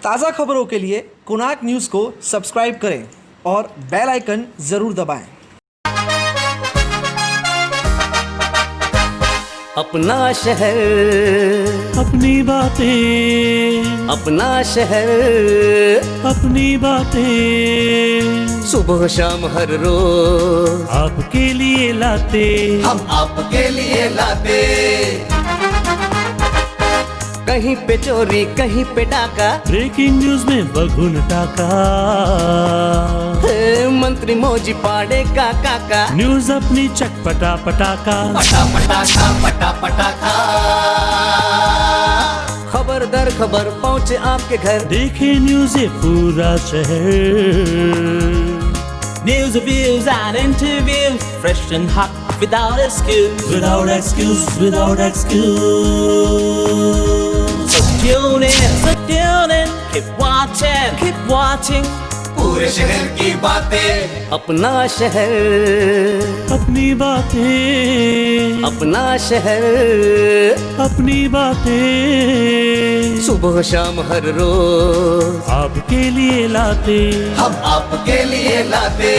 ताज़ा खबरों के लिए कोणार्क न्यूज़ को सब्सक्राइब करें और बेल आइकन ज़रूर दबाएं। अपना शहर, अपनी बातें, अपना शहर, अपनी बातें, सुबह शाम हर रोज आपके लिए लाते, हम आपके लिए लाते। कहीं पे चोरी, कहीं पे डाका, ब्रेकिंग न्यूज में बगुन टाका, मंत्री मौजी पाड़े का काका, न्यूज अपनी चटपटा पटाका, पटा पटाखा पटा पटाखा। खबर दर खबर पहुँचे आपके घर, देखे न्यूज ये पूरा शहर। News, reviews and interviews, fresh and hot, without excuse. Without excuse, without excuse. So tune in, keep watching. पूरे शहर की बातें, अपना शहर, अपनी बातें, अपना शहर, अपनी बातें, सुबह शाम हर रोज आपके लिए लाते, हम आपके लिए लाते।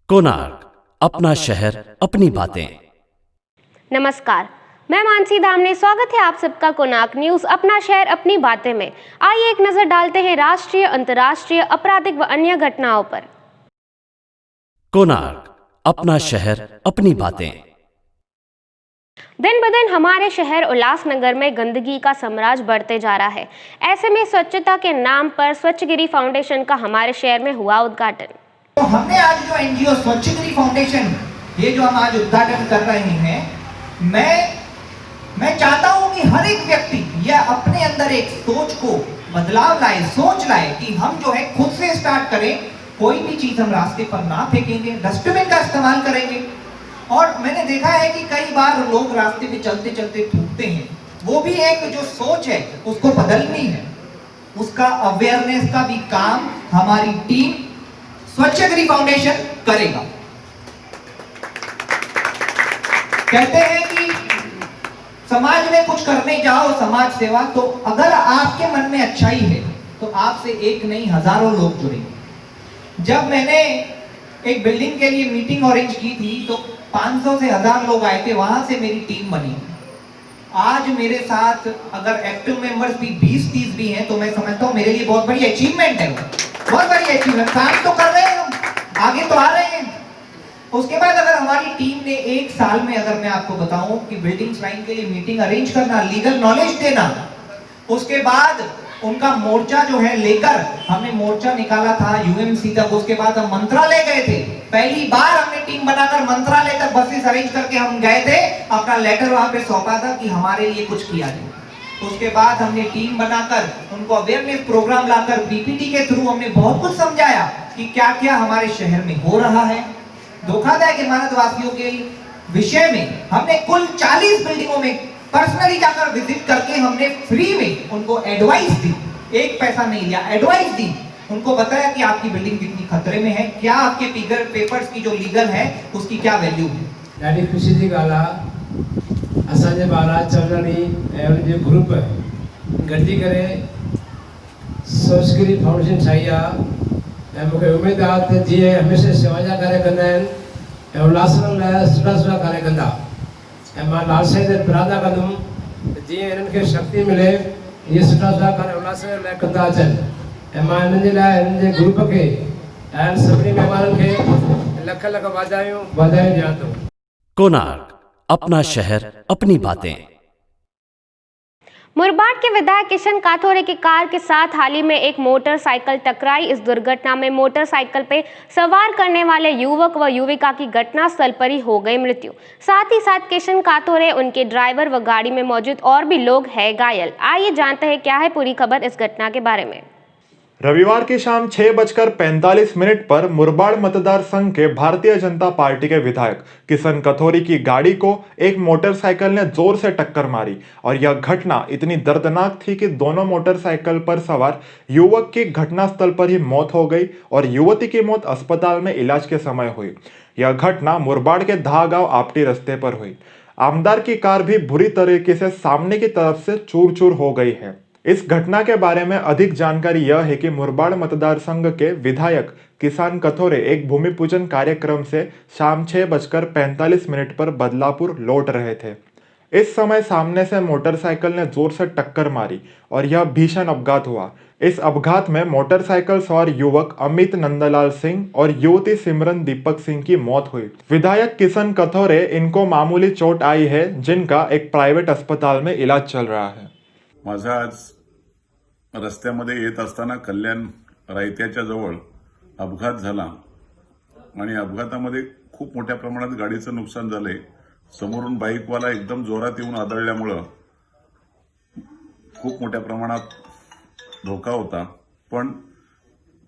कोणार्क, अपना शहर अपनी बातें। नमस्कार, मैं मानसी दामने, स्वागत है आप सबका कोणार्क न्यूज अपना शहर अपनी बातें में। आइए एक नजर डालते हैं राष्ट्रीय, अंतर्राष्ट्रीय, आपराधिक व अन्य घटनाओं पर। कोणार्क, अपना शहर अपनी बातें। दिन ब दिन हमारे शहर उल्लासनगर में गंदगी का साम्राज्य बढ़ते जा रहा है। ऐसे में स्वच्छता के नाम पर स्वच्छगिरी फाउंडेशन का हमारे शहर में हुआ उद्घाटन। तो हमने आज जो एनजीओ स्वच्छगिरी फाउंडेशन, ये जो हम आज उद्घाटन कर रहे हैं, मैं चाहता हूं कि हर एक व्यक्ति यह अपने अंदर एक सोच को बदलाव लाए, सोच लाए कि हम जो है खुद से स्टार्ट करें। कोई भी चीज हम रास्ते पर ना फेंकेंगे, डस्टबिन का इस्तेमाल करेंगे। और मैंने देखा है कि कई बार लोग रास्ते पे चलते चलते थूकते हैं। वो भी एक जो सोच है उसको बदलनी है, उसका अवेयरनेस का भी काम हमारी टीम स्वच्छगिरी फाउंडेशन करेगा। कहते हैं कि समाज में कुछ करने जाओ, समाज सेवा, तो अगर आपके मन में अच्छाई है तो आपसे एक नहीं हजारों लोग जुड़ेंगे। जब मैंने एक बिल्डिंग के लिए मीटिंग अरेंज की थी तो 500 से 1000 लोग आए थे, वहां से मेरी टीम बनी। आज मेरे साथ अगर एक्टिव मेंबर्स भी 20-30 भी हैं तो मैं समझता हूं मेरे लिए बहुत बड़ी अचीवमेंट है, बहुत बड़ी अचीवमेंट। काम तो कर रहे हैं हम, आगे तो आ रहे हैं। उसके बाद अगर हमारी टीम ने एक साल में, अगर मैं आपको बताऊं कि बिल्डिंग्स लाइन के लिए मीटिंग अरेंज करना, लीगल नॉलेज देना, उसके बाद उनका मोर्चा जो है लेकर हमने मोर्चा निकाला था यूएमसी तक। उसके बाद हम मंत्रालय गए थे, पहली बार हमने टीम बनाकर मंत्रालय तक बसेस अरेंज करके हम गए थे, अपना लेटर वहां पे सौंपा था कि हमारे लिए कुछ किया जाए। उसके बाद हमने टीम बनाकर उनको अवेयरनेस प्रोग्राम लाकर पीपीटी के थ्रू हमने बहुत कुछ समझाया कि क्या क्या हमारे शहर में हो रहा है। धोखाधड़ी इमारत वासियों के विषय में हमने कुल 40 बिल्डिंगों में पर्सनली जाकर विजिट करके हमने फ्री में उनको एडवाइस दी, एक पैसा नहीं लिया, एडवाइस दी। उनको बताया कि आपकी बिल्डिंग कितनी खतरे में है, क्या आपके पेपर्स की जो लीगल है उसकी क्या वैल्यू है। ॾाढी ख़ुशी जी ॻाल्हि आहे, असांजे महाराज चवरणी ऐं उनजे ग्रुप गॾिजी करे स्वच्छगिरी फाउंडेशन ठाही आहे। ऐं मूंखे उमेदु आहे त जीअं हमेशह शेवा जा कार्य कंदा आहिनि ऐं उल्हासनगर लाइ सुठा कार्य कंदा, ऐं मां लाल साईं ते प्रार्थना कंदुमि त जीअं हिननि खे शक्ति मिले इहे सुठा कार्य उल्हासनगर लाइ कंदा अचनि। ऐं मां हिननि जे लाइ, हिननि जे ग्रुप खे ऐं सभिनी महिमाननि खे लख लख वाधायूं ॾियां थो। कोणार्क, अपना शहर अपनी बातें। मुरबाड के विधायक किशन काथोरे की कार के साथ हाल ही में एक मोटरसाइकिल टकराई। इस दुर्घटना में मोटरसाइकिल पे सवार करने वाले युवक व युविका की घटनास्थल पर ही हो गई मृत्यु। साथ ही साथ किशन काथोरे, उनके ड्राइवर व गाड़ी में मौजूद और भी लोग हैं घायल। आइए जानते हैं क्या है पूरी खबर इस घटना के बारे में। रविवार की शाम 6:45 पर मुरबाड मतदार संघ के भारतीय जनता पार्टी के विधायक किशन कथोरी की गाड़ी को एक मोटरसाइकिल ने जोर से टक्कर मारी और यह घटना इतनी दर्दनाक थी कि दोनों मोटरसाइकिल पर सवार युवक की घटनास्थल पर ही मौत हो गई और युवती की मौत अस्पताल में इलाज के समय हुई। यह घटना मुरबाड के धा गांव आपटी रास्ते पर हुई। आमदार की कार भी बुरी तरीके से सामने की तरफ से चूर चूर हो गई है। इस घटना के बारे में अधिक जानकारी यह है कि मुरबाड मतदार संघ के विधायक किसान कथोरे एक भूमि पूजन कार्यक्रम से शाम 6:45 पर बदलापुर लौट रहे थे। इस समय सामने से मोटरसाइकिल ने जोर से टक्कर मारी और यह भीषण अपघात हुआ। इस अपघात में मोटरसाइकिल सवार युवक अमित नंदलाल सिंह और युवती सिमरन दीपक सिंह की मौत हुई। विधायक किशन कथोरे इनको मामूली चोट आई है, जिनका एक प्राइवेट अस्पताल में इलाज चल रहा है। माझा आज रस्त्यामध्ये येत असताना कल्याण रायत्याच्या जवळ अपघात झाला आणि अपघातामध्ये खूप मोठ्या प्रमाणात गाडीचं नुकसान झालंय। समोरून बाईकवाला एकदम जोरात येऊन आदळल्यामुळे खूप मोठ्या प्रमाणात धोका होता, पण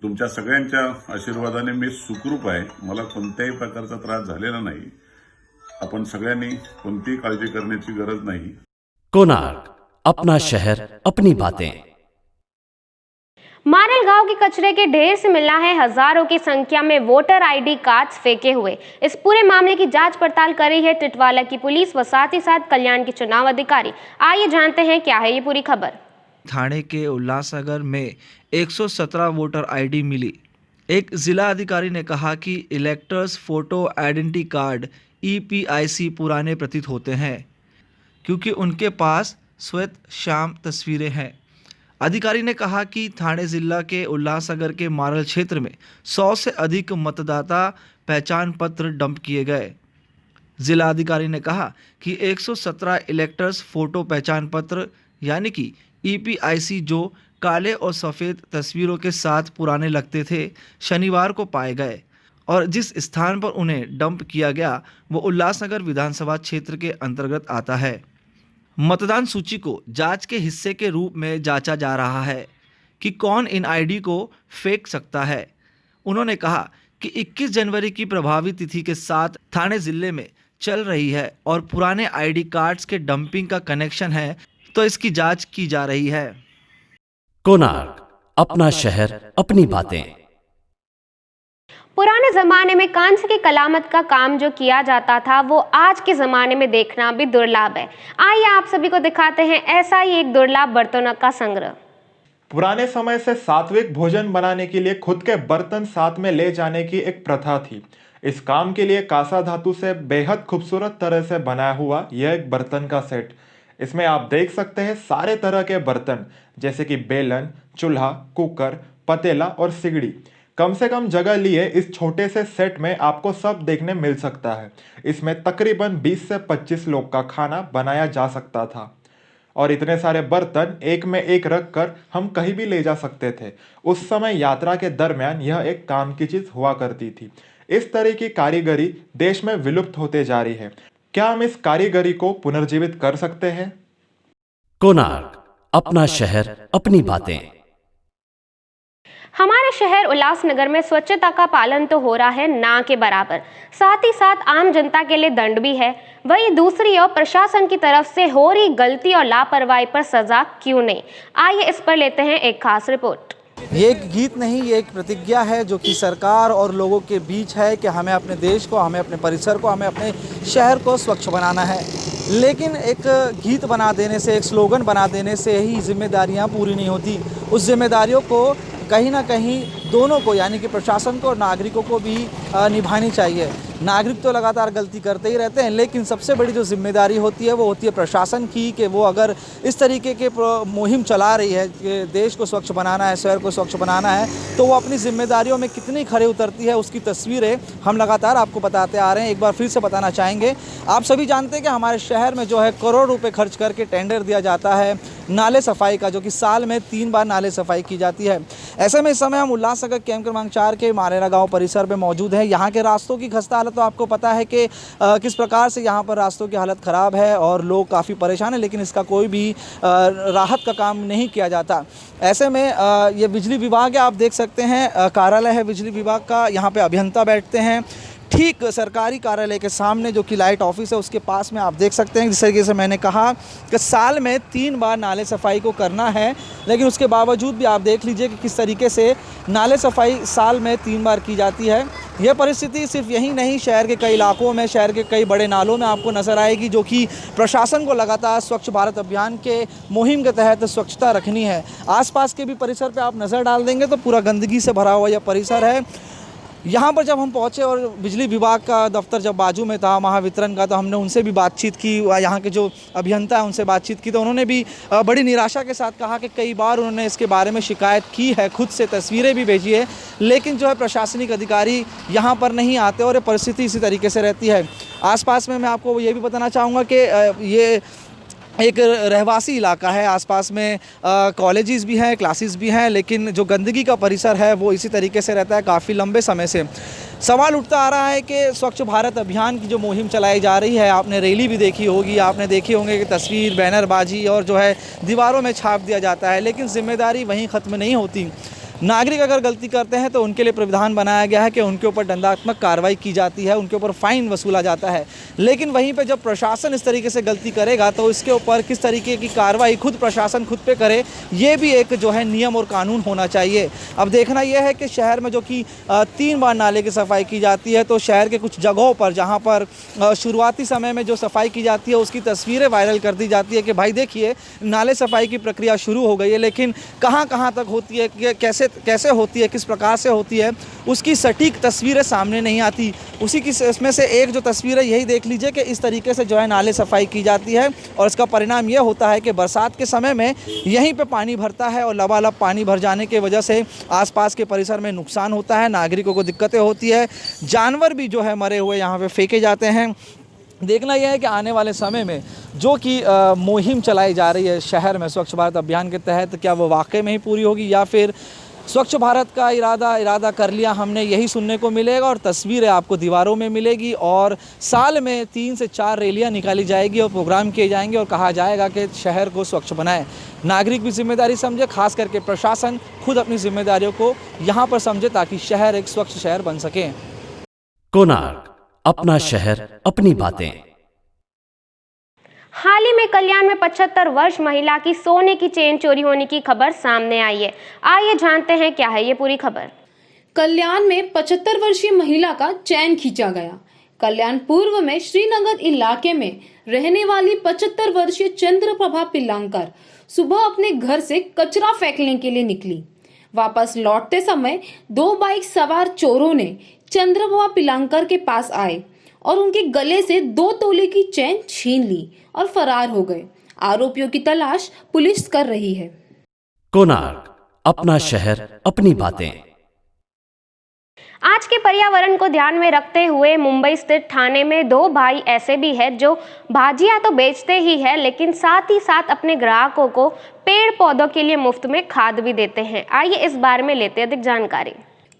तुमच्या सगळ्यांच्या आशीर्वादाने मी सुखरूप आहे। मला कोणत्याही प्रकारचा त्रास झालेला नाही। आपण सगळ्यांनी कोणतीही काळजी करण्याची गरज नाही। कोणार्क, अपना शहर अपनी बातें। मारल गांव के कचरे के ढेर से मिला है हजारों की संख्या में वोटर आईडी कार्ड्स फेंके हुए। इस पूरे मामले की जांच पड़ताल कर रही है टिटवाला की पुलिस व साथ ही साथ कल्याण के चुनाव अधिकारी। आइए जानते हैं क्या है ये पूरी खबर। थाने के उल्लासनगर में 117 वोटर आईडी मिली। एक जिला अधिकारी ने कहा कि electors photo identity card EPIC पुराने प्रतीत होते हैं क्योंकि उनके पास श्वेत श्याम तस्वीरें हैं। अधिकारी ने कहा कि थाने जिला के उल्लासनगर के मारल क्षेत्र में 100 से अधिक मतदाता पहचान पत्र डंप किए गए। जिला अधिकारी ने कहा कि 117 इलेक्टर्स फोटो पहचान पत्र यानी कि EPIC जो काले और सफ़ेद तस्वीरों के साथ पुराने लगते थे, शनिवार को पाए गए और जिस स्थान पर उन्हें डंप किया गया वो उल्लासनगर विधानसभा क्षेत्र के अंतर्गत आता है। मतदान सूची को जांच के हिस्से के रूप में जांचा जा रहा है कि कौन इन आईडी को फेंक सकता है। उन्होंने कहा कि 21 जनवरी की प्रभावी तिथि के साथ थाने ज़िले में चल रही है और पुराने आईडी कार्ड्स के डंपिंग का कनेक्शन है, तो इसकी जांच की जा रही है। कोणार्क, अपना शहर अपनी बातें। पुराने जमाने में कांस्य की कलामत का काम जो किया जाता था वो आज के जमाने में देखना भी दुर्लभ है। आइए आप सभी को दिखाते हैं ऐसा ही एक दुर्लभ बर्तनों का संग्रह। पुराने समय से सात्विक भोजन बनाने के लिए खुद के बर्तन साथ में ले जाने की एक प्रथा थी। इस काम के लिए कांसा धातु से बेहद खूबसूरत तरह से बनाया हुआ यह एक बर्तन का सेट। इसमें आप देख सकते हैं सारे तरह के बर्तन जैसे कि बेलन, चूल्हा, कुकर, पतीला और सिगड़ी। कम से कम जगह लिए इस छोटे से सेट में आपको सब देखने मिल सकता है। इसमें तकरीबन 20 से 25 लोग का खाना बनाया जा सकता था और इतने सारे बर्तन एक में एक रख कर हम कहीं भी ले जा सकते थे। उस समय यात्रा के दरमियान यह एक काम की चीज हुआ करती थी। इस तरह की कारीगरी देश में विलुप्त होते जा रही है। क्या हम इस कारीगरी को पुनर्जीवित कर सकते हैं? कोणार्क, अपना शहर अपनी बातें। हमारे शहर उल्लासनगर में स्वच्छता का पालन तो हो रहा है ना के बराबर, साथ ही साथ आम जनता के लिए दंड भी है। वहीं दूसरी ओर प्रशासन की तरफ से हो रही गलती और लापरवाही पर सजा क्यों नहीं? आइए इस पर लेते हैं एक खास रिपोर्ट। ये एक गीत नहीं, ये एक प्रतिज्ञा है जो कि सरकार और लोगों के बीच है कि हमें अपने देश को, हमें अपने परिसर को, हमें अपने शहर को स्वच्छ बनाना है। लेकिन एक गीत बना देने से, एक स्लोगन बना देने से ही जिम्मेदारियां पूरी नहीं होती। उस जिम्मेदारियों को कहीं ना कहीं दोनों को यानी कि प्रशासन को और नागरिकों को भी निभानी चाहिए। नागरिक तो लगातार गलती करते ही रहते हैं, लेकिन सबसे बड़ी जो जिम्मेदारी होती है वो होती है प्रशासन की कि वो अगर इस तरीके के मुहिम चला रही है कि देश को स्वच्छ बनाना है, शहर को स्वच्छ बनाना है, तो वो अपनी जिम्मेदारियों में कितनी खरे उतरती है उसकी तस्वीरें हम लगातार आपको बताते आ रहे हैं। एक बार फिर से बताना चाहेंगे, आप सभी जानते हैं कि हमारे शहर में जो है करोड़ रुपये खर्च करके टेंडर दिया जाता है नाले सफाई का, जो कि साल में 3 बार नाले सफाई की जाती है। ऐसे में इस समय हम उल्लासनगर कैंप क्रमांक 4 के मारेरा गांव परिसर में मौजूद हैं। यहाँ के रास्तों की खस्ता हालत तो आपको पता है कि किस प्रकार से यहाँ पर रास्तों की हालत ख़राब है और लोग काफ़ी परेशान हैं, लेकिन इसका कोई भी राहत का काम नहीं किया जाता। ऐसे में ये बिजली विभाग है, आप देख सकते हैं कार्यालय है बिजली विभाग का। यहाँ पे अभियंता बैठते हैं, ठीक सरकारी कार्यालय के सामने जो कि लाइट ऑफिस है उसके पास में आप देख सकते हैं। जिस तरीके से मैंने कहा कि साल में 3 बार नाले सफाई को करना है, लेकिन उसके बावजूद भी आप देख लीजिए कि किस तरीके से नाले सफाई साल में 3 बार की जाती है। यह परिस्थिति सिर्फ यही नहीं, शहर के कई इलाकों में, शहर के कई बड़े नालों में आपको नज़र आएगी, जो कि प्रशासन को लगातार स्वच्छ भारत अभियान के मुहिम के तहत स्वच्छता रखनी है। आसपास के भी परिसर पे आप नज़र डाल देंगे तो पूरा गंदगी से भरा हुआ यह परिसर है। यहाँ पर जब हम पहुँचे और बिजली विभाग का दफ्तर जब बाजू में था महावितरण का, तो हमने उनसे भी बातचीत की, यहाँ के जो अभियंता है उनसे बातचीत की, तो उन्होंने भी बड़ी निराशा के साथ कहा कि कई बार उन्होंने इसके बारे में शिकायत की है, खुद से तस्वीरें भी भेजी है, लेकिन जो है प्रशासनिक अधिकारी यहाँ पर नहीं आते और ये परिस्थिति इसी तरीके से रहती है। आसपास में मैं आपको ये भी बताना चाहूँगा कि ये एक रहवासी इलाका है, आसपास में कॉलेजेस भी हैं, क्लासेस भी हैं, लेकिन जो गंदगी का परिसर है वो इसी तरीके से रहता है काफ़ी लंबे समय से। सवाल उठता आ रहा है कि स्वच्छ भारत अभियान की जो मुहिम चलाई जा रही है, आपने रैली भी देखी होगी, आपने देखे होंगे कि तस्वीर, बैनरबाजी और जो है दीवारों में छाप दिया जाता है, लेकिन जिम्मेदारी वहीं ख़त्म नहीं होती। नागरिक अगर गलती करते हैं तो उनके लिए प्रावधान बनाया गया है कि उनके ऊपर दंडात्मक कार्रवाई की जाती है, उनके ऊपर फ़ाइन वसूला जाता है, लेकिन वहीं पे जब प्रशासन इस तरीके से गलती करेगा तो इसके ऊपर किस तरीके की कार्रवाई खुद प्रशासन खुद पे करे, ये भी एक जो है नियम और कानून होना चाहिए। अब देखना यह है कि शहर में जो कि 3 बार नाले की सफाई की जाती है, तो शहर के कुछ जगहों पर जहाँ पर शुरुआती समय में जो सफाई की जाती है उसकी तस्वीरें वायरल कर दी जाती है कि भाई देखिए नाले सफाई की प्रक्रिया शुरू हो गई है, लेकिन कहाँ तक होती है, कैसे होती है, किस प्रकार से होती है, उसकी सटीक तस्वीरें सामने नहीं आती। उसी की इसमें से एक जो तस्वीर है यही देख लीजिए कि इस तरीके से जो है नाले सफाई की जाती है और इसका परिणाम यह होता है कि बरसात के समय में यहीं पे पानी भरता है और लबालब पानी भर जाने की वजह से आसपास के परिसर में नुकसान होता है, नागरिकों को दिक्कतें होती है, जानवर भी जो है मरे हुए यहाँ पे फेंके जाते हैं। देखना यह है कि आने वाले समय में जो कि मुहिम चलाई जा रही है शहर में स्वच्छ भारत अभियान के तहत, क्या वो वाकई में ही पूरी होगी या फिर स्वच्छ भारत का इरादा कर लिया हमने, यही सुनने को मिलेगा और तस्वीरें आपको दीवारों में मिलेगी। और साल में 3 से 4 रैलियां निकाली जाएगी और प्रोग्राम किए जाएंगे और कहा जाएगा कि शहर को स्वच्छ बनाएं। नागरिक भी जिम्मेदारी समझे, खास करके प्रशासन खुद अपनी जिम्मेदारियों को यहाँ पर समझे ताकि शहर एक स्वच्छ शहर बन सके। कोणार्क, अपना शहर अपनी बातें। हाल ही में कल्याण में 75 वर्ष महिला की सोने की चेन चोरी होने की खबर सामने आई है। आइए जानते हैं क्या है ये पूरी खबर। कल्याण में 75 वर्षीय महिला का चैन खींचा गया। कल्याण पूर्व में श्रीनगर इलाके में रहने वाली 75 वर्षीय चंद्रप्रभा पिलांकर सुबह अपने घर से कचरा फेंकने के लिए निकली। वापस लौटते समय 2 बाइक सवार चोरों ने चंद्रप्रभा पिलांकर के पास आए और उनके गले से 2 तोले की चैन छीन ली और फरार हो गए। आरोपियों की तलाश पुलिस कर रही है। कोणार्क, अपना शहर अपनी बातें। आज के पर्यावरण को ध्यान में रखते हुए मुंबई स्थित ठाणे में 2 भाई ऐसे भी हैं जो भाजियां तो बेचते ही हैं, लेकिन साथ ही साथ अपने ग्राहकों को पेड़ पौधों के लिए मुफ्त में खाद भी देते हैं। आइए इस बारे में लेते अधिक जानकारी।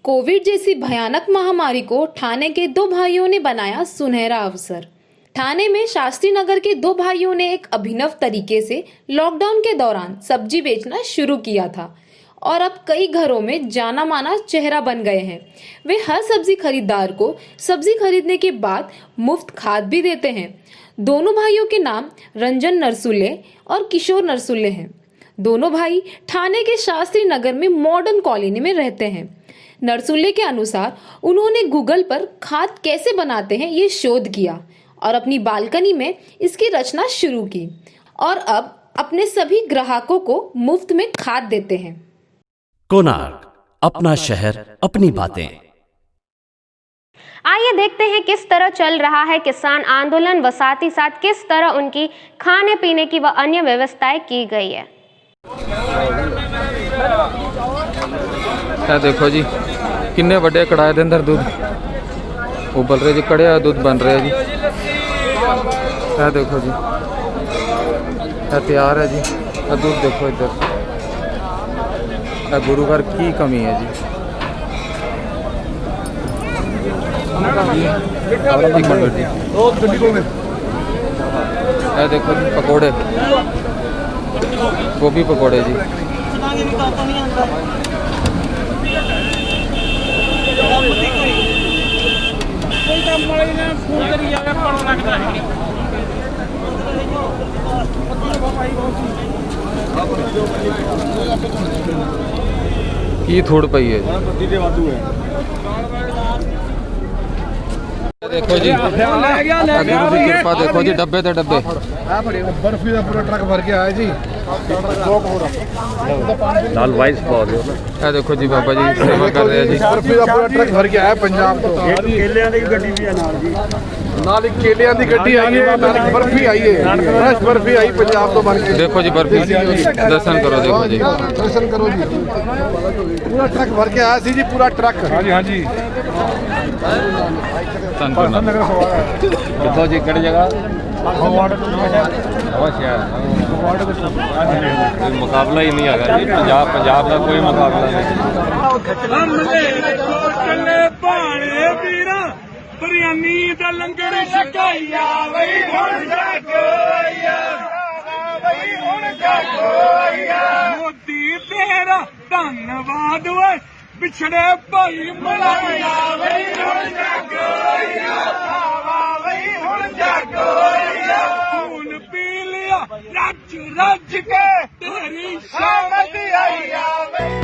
कोविड जैसी भयानक महामारी को ठाणे के 2 भाइयों ने बनाया सुनहरा अवसर। ठाणे में शास्त्री नगर के 2 भाइयों ने एक अभिनव तरीके से लॉकडाउन के दौरान सब्जी बेचना शुरू किया था और अब कई घरों में जाना माना चेहरा बन गए हैं। वे हर सब्जी खरीदार को सब्जी खरीदने के बाद मुफ्त खाद भी देते हैं। दोनों भाइयों के नाम रंजन नरसुल्ले और किशोर नरसुल्ले हैं। दोनों भाई ठाणे के शास्त्री नगर में मॉडर्न कॉलोनी में रहते हैं। नरसुल्ले के अनुसार उन्होंने गूगल पर खाद कैसे बनाते हैं ये शोध किया और अपनी बालकनी में इसकी रचना शुरू की और अब अपने सभी ग्राहकों को मुफ्त में खाद देते हैं। कोणार्क, अपना शहर अपनी बातें। आइए देखते हैं किस तरह चल रहा है किसान आंदोलन व साथ ही साथ किस तरह उनकी खाने पीने की व अन्य व्यवस्थाएं की गई है। देखो जी किन्ने बड़े कड़ाए के अंदर दूध उबल रहे जी, कड़िया दूध बन रहे जी। देखो जी तैयार है जी। दूध देखो इधर, गुरु घर की कमी है जी। देखो जी पकोड़े, गोभी पकोड़े जी। की थोड़ पई है देखो जी, गुरु की कृपा देखो जी, डब्बे ते डब्बे बर्फी का पूरा ट्रक भर के आया जी। लाल वाइस बहुत देखो जी, बाबा जी सेवा कर रहे हैं जी। बर्फी का पूरा ट्रक भर के आया पंजाब तो। केलियां दी गड्डी भी है नाल जी, नाल केलियां दी गड्डी आई है, नाल बर्फी आई है, फ्रेश बर्फी आई पंजाब तो भर के। देखो जी बर्फी, दर्शन करो, देखो जी दर्शन करो जी, पूरा ट्रक भर के आया सी जी, पूरा ट्रक। हाँ जी हाँ जी, देखो जी कड़ी जगह मुकाबला ही नहीं है जी, पंजाब का कोई मुकाबला नहीं। बिरयानी दा लंगर छकाइया वही हुण जागोइया, वही हुण जागोइया। मोदी तेरा धन्नवाद वे, बिछड़े भाई मलाइया वही हुण जागोइया, वही हुण जागोइया। खून पी लिया रज रज के, तेरी शामत आइया वही।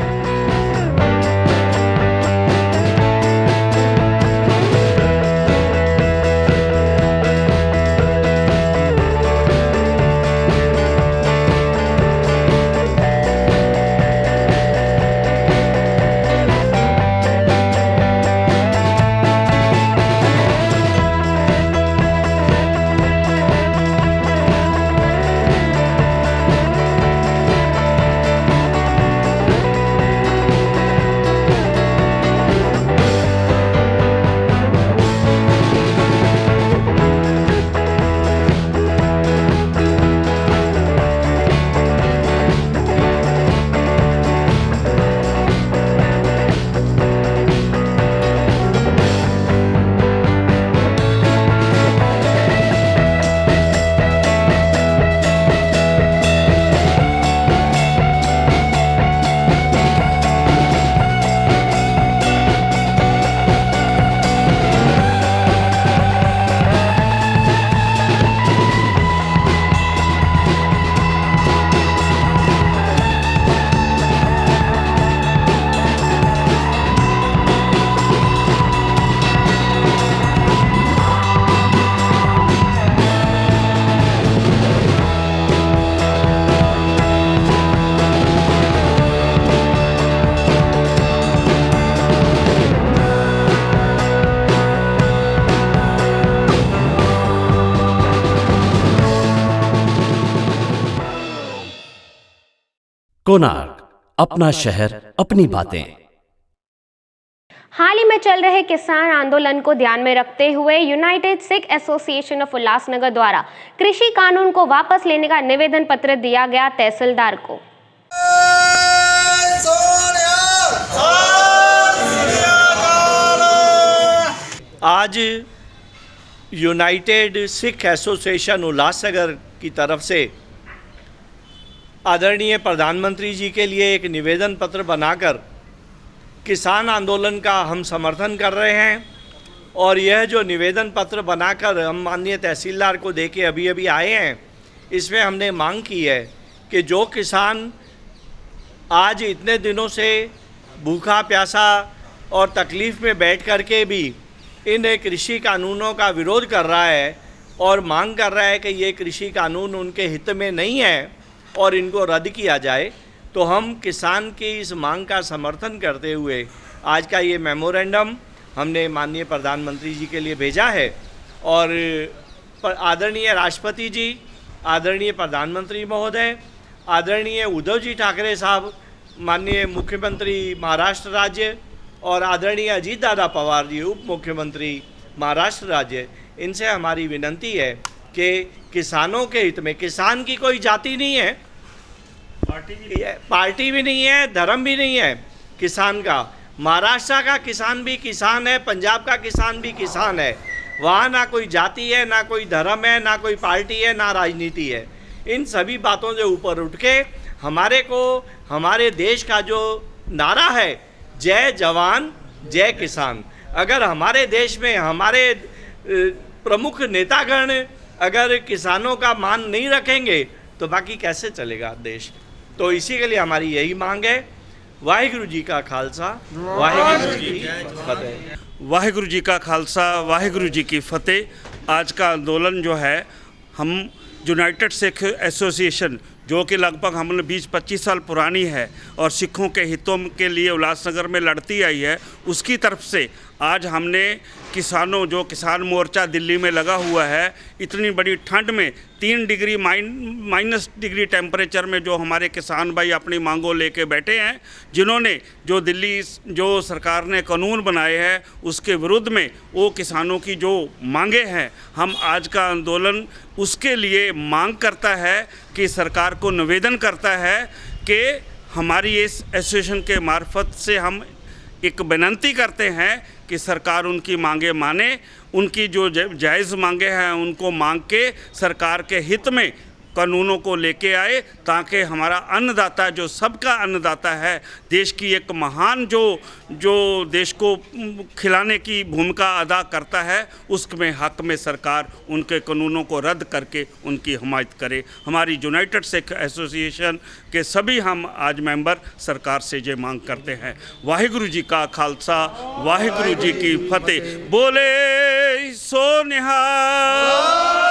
कोणार्क, अपना शहर अपनी बातें। हाल ही में चल रहे किसान आंदोलन को ध्यान में रखते हुए United Sikh association of Ulhasnagar द्वारा कृषि कानून को वापस लेने का निवेदन पत्र दिया गया तहसीलदार को। आज यूनाइटेड सिख एसोसिएशन उल्लासनगर की तरफ से आदरणीय प्रधानमंत्री जी के लिए एक निवेदन पत्र बनाकर किसान आंदोलन का हम समर्थन कर रहे हैं। और यह जो निवेदन पत्र बनाकर हम माननीय तहसीलदार को देके अभी अभी आए हैं, इसमें हमने मांग की है कि जो किसान आज इतने दिनों से भूखा प्यासा और तकलीफ़ में बैठ कर के भी इन कृषि कानूनों का विरोध कर रहा है और मांग कर रहा है कि ये कृषि कानून उनके हित में नहीं है और इनको रद्द किया जाए, तो हम किसान की इस मांग का समर्थन करते हुए आज का ये मेमोरेंडम हमने माननीय प्रधानमंत्री जी के लिए भेजा है। और आदरणीय राष्ट्रपति जी, आदरणीय प्रधानमंत्री महोदय, आदरणीय उद्धव जी ठाकरे साहब, माननीय मुख्यमंत्री महाराष्ट्र राज्य, और आदरणीय अजीत दादा पवार जी उप मुख्यमंत्री महाराष्ट्र राज्य, इनसे हमारी विनती है कि किसानों के हित में, किसान की कोई जाति नहीं है, पार्टी भी नहीं है, धर्म भी नहीं है किसान का। महाराष्ट्र का किसान भी किसान है, पंजाब का किसान भी किसान है। वहाँ ना कोई जाति है, ना कोई धर्म है, ना कोई पार्टी है, ना राजनीति है। इन सभी बातों से ऊपर उठ के हमारे देश का जो नारा है, जय जवान जय किसान, अगर हमारे देश में हमारे प्रमुख नेतागण अगर किसानों का मान नहीं रखेंगे तो बाकी कैसे चलेगा देश। तो इसी के लिए हमारी यही मांग है। वाहिगुरु जी का खालसा, वाहिगुरु जी की फतेह। वाहिगुरु जी का खालसा, वाहिगुरु जी की फतेह। आज का आंदोलन जो है, हम यूनाइटेड सिख एसोसिएशन जो कि लगभग हमने 20-25 साल पुरानी है और सिखों के हितों के लिए उल्लासनगर में लड़ती आई है, उसकी तरफ से आज हमने किसानों, जो किसान मोर्चा दिल्ली में लगा हुआ है, इतनी बड़ी ठंड में 3 डिग्री माइनस डिग्री टेम्परेचर में जो हमारे किसान भाई अपनी मांगों लेके बैठे हैं, जिन्होंने जो दिल्ली जो सरकार ने कानून बनाए हैं उसके विरुद्ध में वो किसानों की जो मांगे हैं, हम आज का आंदोलन उसके लिए मांग करता है कि सरकार को निवेदन करता है कि हमारी इस एसोसिएशन के मार्फत से हम एक विनती करते हैं कि सरकार उनकी मांगे माने, उनकी जो जायज़ मांगे हैं उनको मांग के सरकार के हित में कानूनों को लेके आए, ताकि हमारा अन्नदाता जो सबका अन्नदाता है, देश की एक महान जो देश को खिलाने की भूमिका अदा करता है, उसमें हक में सरकार उनके कानूनों को रद्द करके उनकी हिमायत करे। हमारी यूनाइटेड सिख एसोसिएशन के सभी हम आज मेंबर सरकार से ये मांग करते हैं। वाहिगुरु जी का खालसा, वाहिगुरु जी की फतेह। बोले सो निहाल।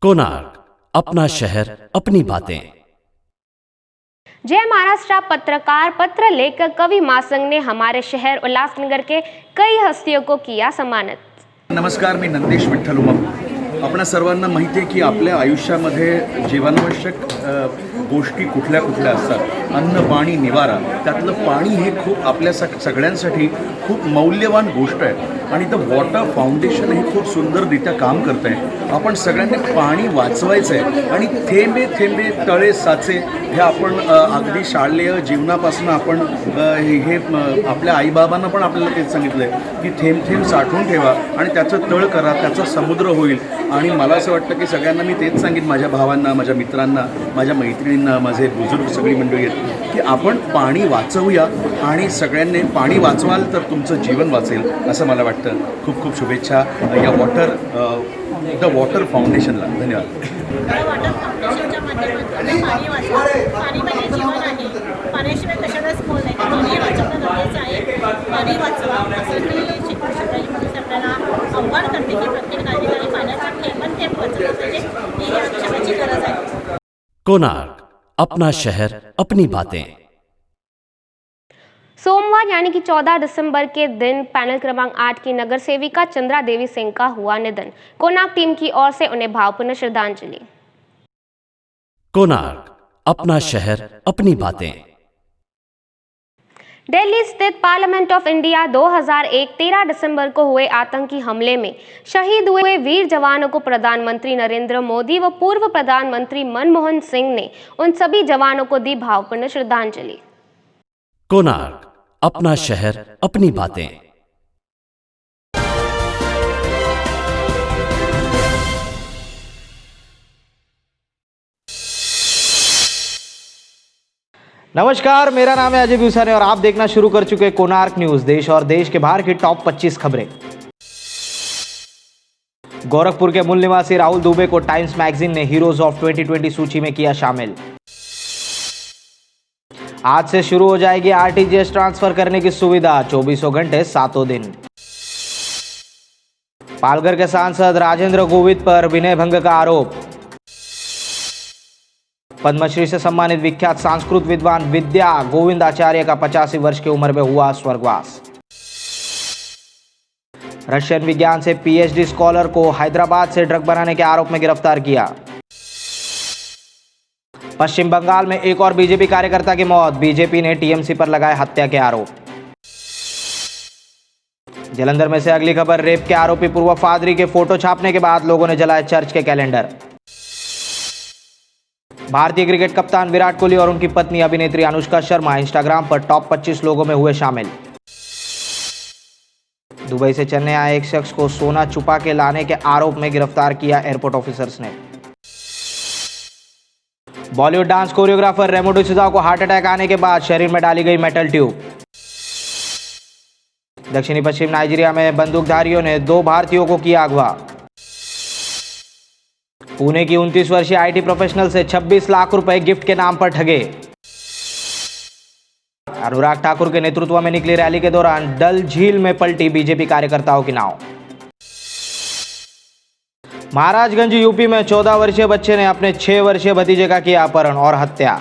कोणार्क, अपना शहर, अपनी बातें। जय महाराष्ट्र पत्रकार पत्र लेखक कवी मासंग ने हमारे शहर उल्लासनगर के कई हस्तियों को किया सम्मानित। नमस्कार, मी नंदेश विठ्ठल उमप। आपणा सर्वांना माहिती आहे की आपल्या आयुष्यामध्ये जीवनावश्यक गोष्टी कुठल्या कुठल्या असतात। अन्न, पाणी, निवारा, त्यातलं पाणी हे खूप आपल्या सगळ्यांसाठी खूप मौल्यवान गोष्ट आहे आणि द वॉटर फाउंडेशन हे खूप सुंदररित्या काम करत आहे। आपण सगळ्यांनी पाणी वाचवायचं आहे आणि थेंबे थेंबे तळे साचे हे आपण अगदी शालेय जीवनापासून आपण हे आपल्या आईबाबांना पण आपल्याला तेच सांगितलं आहे की थेंब थेंब साठवून ठेवा आणि त्याचं तळ करा, त्याचा समुद्र होईल। आणि मला असं वाटतं की सगळ्यांना मी तेच सांगितलं, माझ्या भावांना, माझ्या मित्रांना, माझ्या मैत्रिणींना, माझे बुजुर्ग सगळी मंडळी आहेत की आपण पाणी वाचवूया आणि सगळ्यांनी पाणी वाचवाल तर तुमचं जीवन वाचेल असं मला वाटतं। खूप खूप शुभेच्छा या द वॉटर फाउंडेशनला। धन्यवाद। पाणी म्हणजे जीवन आहे, पाण्याशिवाय कशालाच मोल नाही, पाणी वाचवणं गरजेचं आहे। पाणी वाचवा असं की शिकवण शिकायची म्हणून आपल्याला आव्हान करते की प्रत्येक नागरिकाने पाण्याचा थेंब थेंब वाचवलं पाहिजे, ही आजची गरज आहे। कोणार्क, अपना शहर, अपनी बातें। सोमवार यानी कि 14 दिसंबर के दिन पैनल क्रमांक 8 की नगर सेविका चंद्रा देवी सिंह का हुआ निधन। कोणार्क टीम की ओर से उन्हें भावपूर्ण श्रद्धांजलि। कोणार्क, अपना शहर, अपनी बातें। दिल्ली स्थित पार्लियामेंट ऑफ इंडिया 2001 13 दिसंबर को हुए आतंकी हमले में शहीद हुए वीर जवानों को प्रधानमंत्री नरेंद्र मोदी व पूर्व प्रधानमंत्री मनमोहन सिंह ने उन सभी जवानों को दी भावपूर्ण श्रद्धांजलि। कोणार्क, अपना शहर, अपनी बातें। नमस्कार, मेरा नाम है अजय भूसाने और आप देखना शुरू कर चुके हैं कोणार्क न्यूज। देश और देश के बाहर की टॉप 25 खबरें। गोरखपुर के मूल निवासी राहुल दुबे को टाइम्स मैगजीन ने हीरोज ऑफ 2020 सूची में किया शामिल। आज से शुरू हो जाएगी आरटीजीएस ट्रांसफर करने की सुविधा, 24 घंटे 7 दिन। पालघर के सांसद राजेंद्र गोविंद पर विनय भंग का आरोप। पद्मश्री से सम्मानित विख्यात संस्कृत विद्वान विद्या गोविंद आचार्य का 85 वर्ष की उम्र में हुआ स्वर्गवास। रशियन विज्ञान से पीएचडी स्कॉलर को हैदराबाद से ड्रग बनाने के आरोप में गिरफ्तार किया। पश्चिम बंगाल में एक और बीजेपी कार्यकर्ता की मौत, बीजेपी ने टीएमसी पर लगाए हत्या के आरोप। जलंधर में से अगली खबर, रेप के आरोपी पूर्व पादरी के फोटो छापने के बाद लोगों ने जलाए चर्च के कैलेंडर। भारतीय क्रिकेट कप्तान विराट कोहली और उनकी पत्नी अभिनेत्री अनुष्का शर्मा इंस्टाग्राम पर टॉप 25 लोगों में हुए शामिल। दुबई से चेन्नई आए एक शख्स को सोना छुपा के लाने के आरोप में गिरफ्तार किया एयरपोर्ट ऑफिसर्स ने। बॉलीवुड डांस कोरियोग्राफर रेमो डिसूजा को हार्ट अटैक आने के बाद शरीर में डाली गई मेटल ट्यूब। दक्षिणी पश्चिम नाइजीरिया में बंदूकधारियों ने 2 भारतीयों को किया अगवा। पुणे की 29 वर्षीय आईटी प्रोफेशनल से 26 लाख रुपए गिफ्ट के नाम पर ठगे। अनुराग ठाकुर के नेतृत्व में निकली रैली के दौरान डल झील में पलटी बीजेपी कार्यकर्ताओं की नाव। महाराजगंज यूपी में 14 वर्षीय बच्चे ने अपने 6 वर्षीय भतीजे का किया अपहरण और हत्या।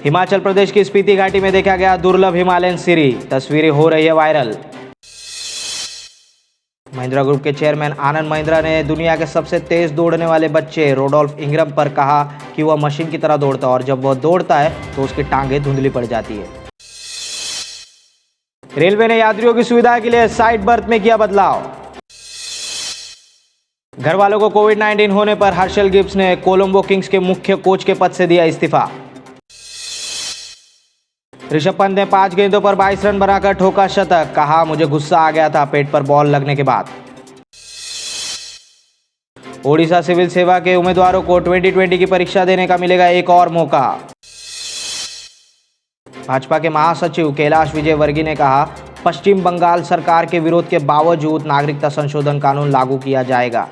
हिमाचल प्रदेश की स्पीति घाटी में देखा गया दुर्लभ हिमालयन सिरी, तस्वीरें हो रही है वायरल। महिंद्रा ग्रुप के चेयरमैन आनंद महिंद्रा ने दुनिया के सबसे तेज दौड़ने वाले बच्चे रोडोल्फ इंग्रम पर कहा कि वह मशीन की तरह दौड़ता है और जब वह दौड़ता है तो उसकी टांगें धुंधली पड़ जाती है। रेलवे ने यात्रियों की सुविधा के लिए साइड बर्थ में किया बदलाव। घर वालों को कोविड-19 होने पर हर्षल गिब्स ने कोलंबो किंग्स के मुख्य कोच के पद से दिया इस्तीफा। ऋषभ पंत ने 5 गेंदों पर 22 रन बनाकर ठोका शतक, कहा मुझे गुस्सा आ गया था पेट पर बॉल लगने के बाद। ओडिशा सिविल सेवा के उम्मीदवारों को 2020 की परीक्षा देने का मिलेगा एक और मौका। भाजपा के महासचिव कैलाश विजयवर्गीय ने कहा पश्चिम बंगाल सरकार के विरोध के बावजूद नागरिकता संशोधन कानून लागू किया जाएगा।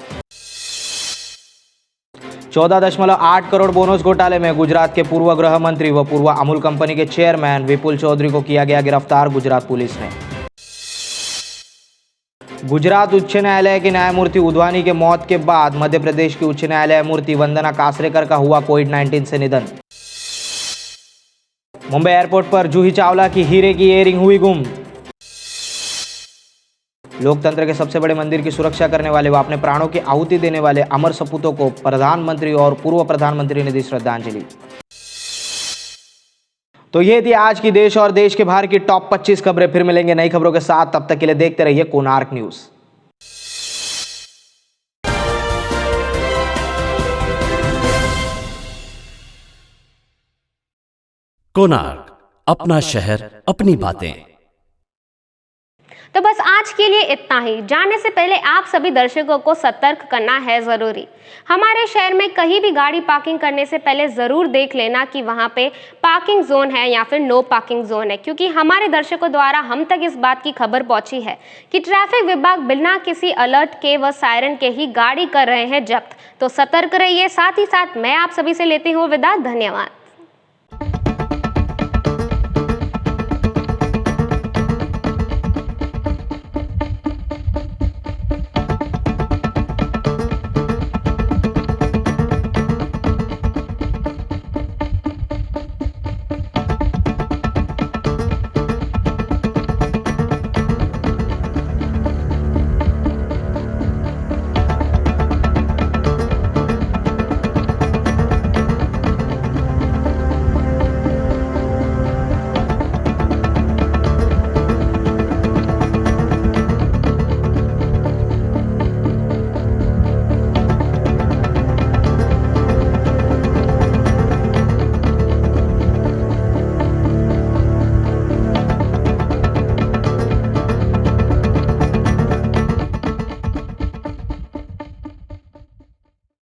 14.8 करोड़ बोनस घोटाले में गुजरात के पूर्व गृह मंत्री व पूर्व अमूल कंपनी के चेयरमैन विपुल चौधरी को किया गया गिरफ्तार गुजरात पुलिस ने। गुजरात उच्च न्यायालय के न्यायमूर्ति उद्वानी के मौत के बाद मध्य प्रदेश की उच्च न्यायालय मूर्ति वंदना कासरेकर का हुआ कोविड-19 से निधन। मुंबई एयरपोर्ट पर जूही चावला की हीरे की इयररिंग हुई गुम। लोकतंत्र के सबसे बड़े मंदिर की सुरक्षा करने वाले व अपने प्राणों की आहुति देने वाले अमर सपूतों को प्रधानमंत्री और पूर्व प्रधानमंत्री ने दी श्रद्धांजलि। तो ये थी आज की देश और देश के बाहर की टॉप 25 खबरें। फिर मिलेंगे नई खबरों के साथ, तब तक के लिए देखते रहिए कोणार्क न्यूज। कोणार्क, अपना शहर अपनी बातें। तो बस आज के लिए इतना ही। जाने से पहले आप सभी दर्शकों को सतर्क करना है ज़रूरी। हमारे शहर में कहीं भी गाड़ी पार्किंग करने से पहले ज़रूर देख लेना कि वहाँ पे पार्किंग जोन है या फिर नो पार्किंग जोन है, क्योंकि हमारे दर्शकों द्वारा हम तक इस बात की खबर पहुँची है कि ट्रैफिक विभाग बिना किसी अलर्ट के व सायरन के ही गाड़ी कर रहे हैं जब्त। तो सतर्क रहिए। साथ ही साथ मैं आप सभी से लेती हूँ विदा। धन्यवाद।